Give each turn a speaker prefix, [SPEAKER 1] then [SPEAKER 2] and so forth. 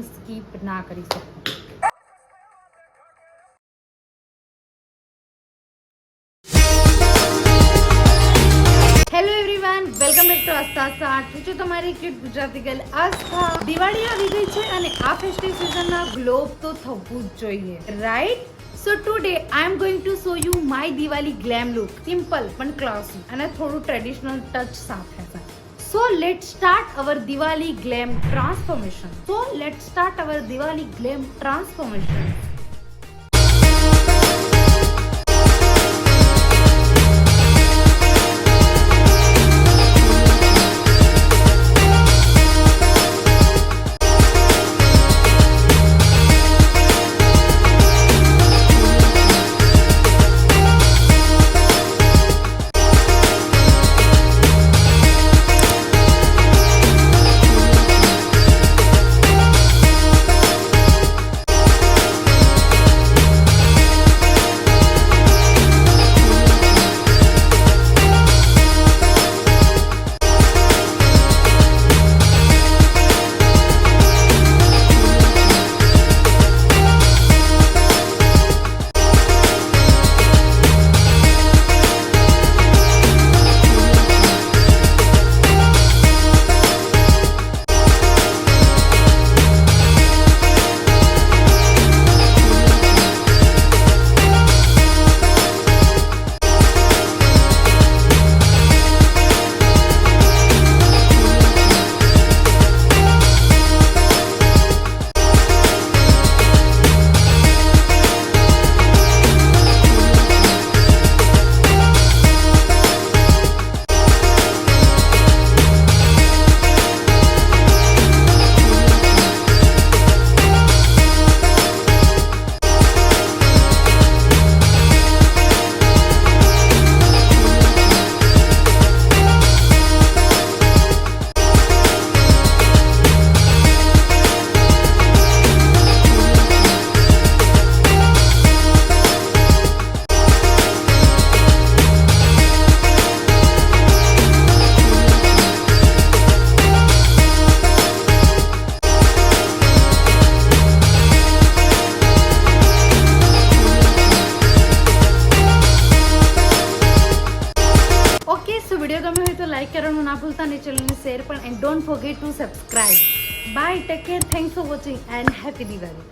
[SPEAKER 1] Skip ના કરી શકું. Hello everyone, welcome back to Astha સાઠ. હું છું તમારી ક્યુટ ગુજરાતી ગર્લ આસ્થા. દિવાળી આવી ગઈ છે અને આ ફેસ્ટિવ સિઝનના ગ્લોબ તો થવું જ જોઈએ, right? So today I am going to show you my Diwali glam look. Simple પણ classy અને થોડું ટ્રેડિશનલ ટચ સાથે. So let's start our Diwali glam transformation. Video ગમે હોય તો લાઈક કરવાનું ના ભૂલતા અને ચેનલને શેર પણ, and don't forget to subscribe. Bye, take care, thanks for watching and happy Diwali.